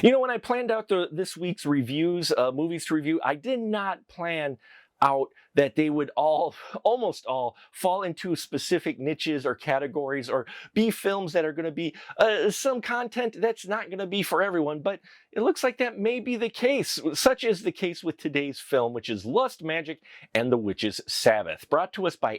You know, when I planned out this week's reviews, movies to review, I did not plan out that they would all, almost all, fall into specific niches or categories or be films that are going to be some content that's not going to be for everyone. But it looks like that may be the case. Such is the case with today's film, which is Lust, Magic, and the Witches Sabbath, brought to us by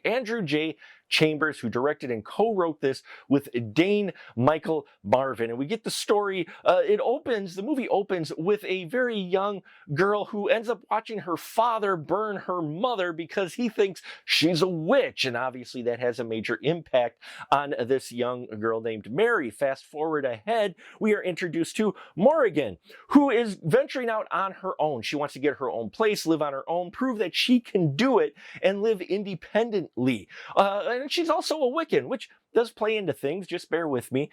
Andrew J. Chambers, who directed and co-wrote this with Dane Michael Marvin. And we get the story, the movie opens with a very young girl who ends up watching her father burn her mother because he thinks she's a witch. And obviously that has a major impact on this young girl named Mary. Fast forward ahead, we are introduced to Morrigan, who is venturing out on her own. She wants to get her own place, live on her own, prove that she can do it, and live independently. And she's also a Wiccan, which does play into things, just bear with me.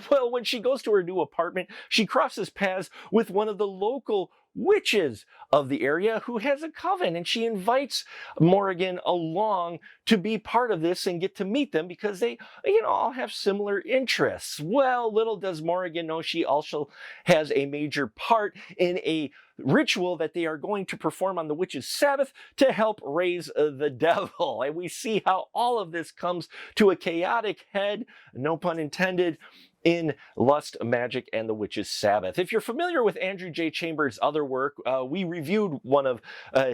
Well, when she goes to her new apartment, she crosses paths with one of the local witches of the area who has a coven, and she invites Morrigan along to be part of this and get to meet them because they, all have similar interests. Well, little does Morrigan know she also has a major part in a ritual that they are going to perform on the Witches Sabbath to help raise the devil. And we see how all of this comes to a chaotic head, no pun intended, in Lust, Magic, and the Witches Sabbath. If you're familiar with Andrew J. Chambers' other work, we reviewed one of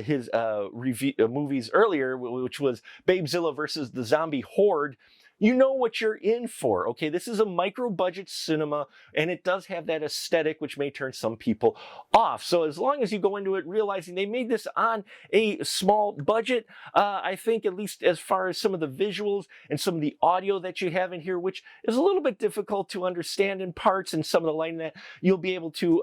his movies earlier, which was Babezilla versus the Zombie Horde. You know what you're in for, okay? This is a micro-budget cinema, and it does have that aesthetic, which may turn some people off. So as long as you go into it realizing they made this on a small budget, I think at least as far as some of the visuals and some of the audio that you have in here, which is a little bit difficult to understand in parts, and some of the lighting that you'll be able to,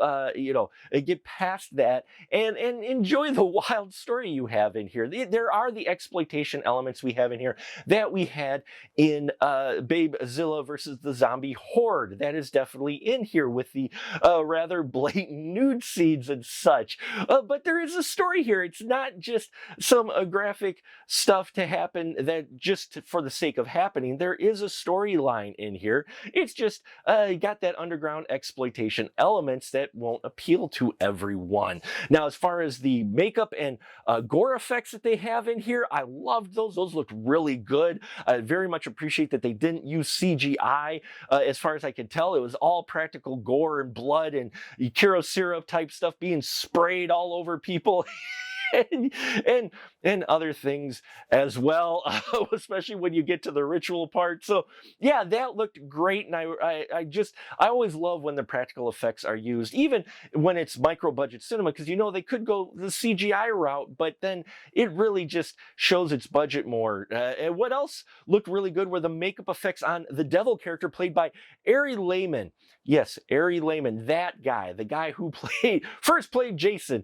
get past that and enjoy the wild story you have in here. There are the exploitation elements we have in here that we had in Babezilla versus the Zombie Horde. That is definitely in here with the rather blatant nude scenes and such. But there is a story here. It's not just some graphic stuff to happen that just for the sake of happening. There is a storyline in here. It's just got that underground exploitation elements that won't appeal to everyone. Now, as far as the makeup and gore effects that they have in here, I loved those. Those looked really good. I very much appreciate that they didn't use CGI. As far as I could tell, it was all practical gore and blood and Kiro syrup type stuff being sprayed all over people. and other things as well, especially when you get to the ritual part. So yeah, that looked great, and I always love when the practical effects are used, even when it's micro budget cinema, because they could go the CGI route, but then it really just shows its budget more. And what else looked really good were the makeup effects on the devil character played by Ari Lehman. Yes, Ari Lehman, that guy, the guy who first played Jason,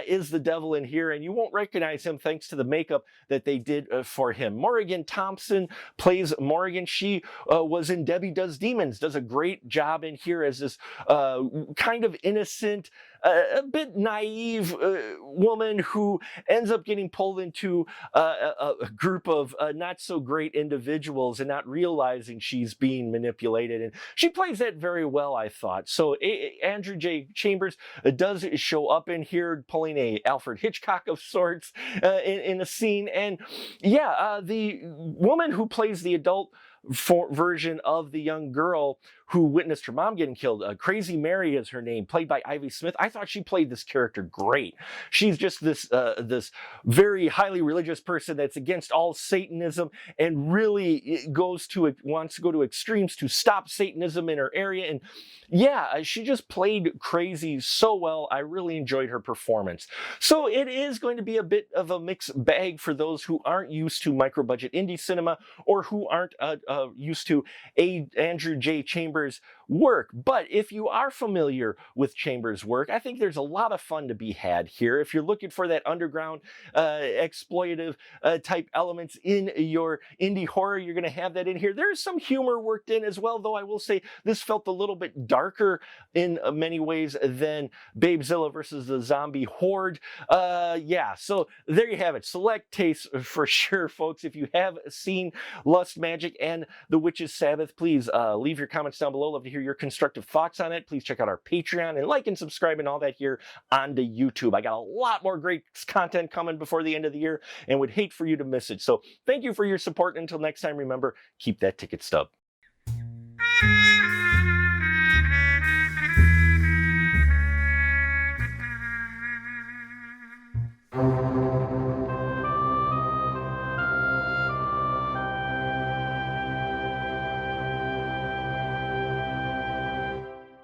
is the devil in here, and you won't recognize him thanks to the makeup that they did for him. Morrigan Thompson plays Morrigan. She was in Debbie Does Demons, does a great job in here as this kind of innocent, a bit naive woman who ends up getting pulled into a group of not so great individuals and not realizing she's being manipulated. And she plays that very well, I thought. So Andrew J. Chambers does show up in here pulling a Alfred Hitchcock of sorts in a scene. And yeah, the woman who plays the adult version of the young girl who witnessed her mom getting killed, Crazy Mary is her name, played by Ivy Smith. I thought she played this character great. She's just this very highly religious person that's against all Satanism and really wants to go to extremes to stop Satanism in her area. And yeah, she just played crazy so well. I really enjoyed her performance. So it is going to be a bit of a mixed bag for those who aren't used to micro-budget indie cinema or who aren't used to Andrew J. Chambers work. But if you are familiar with Chambers' work, I think there's a lot of fun to be had here. If you're looking for that underground exploitive type elements in your indie horror, you're going to have that in here. There's some humor worked in as well, though I will say this felt a little bit darker in many ways than Babezilla versus the Zombie Horde. Yeah, so there you have it. Select taste for sure, folks. If you have seen Lust, Magic, and the Witches Sabbath, please leave your comments down below. Love to hear hear your constructive thoughts on it. Please check out our Patreon and like and subscribe and all that here on the YouTube. I got a lot more great content coming before the end of the year and would hate for you to miss it. So thank you for your support. Until next time, remember, keep that ticket stub.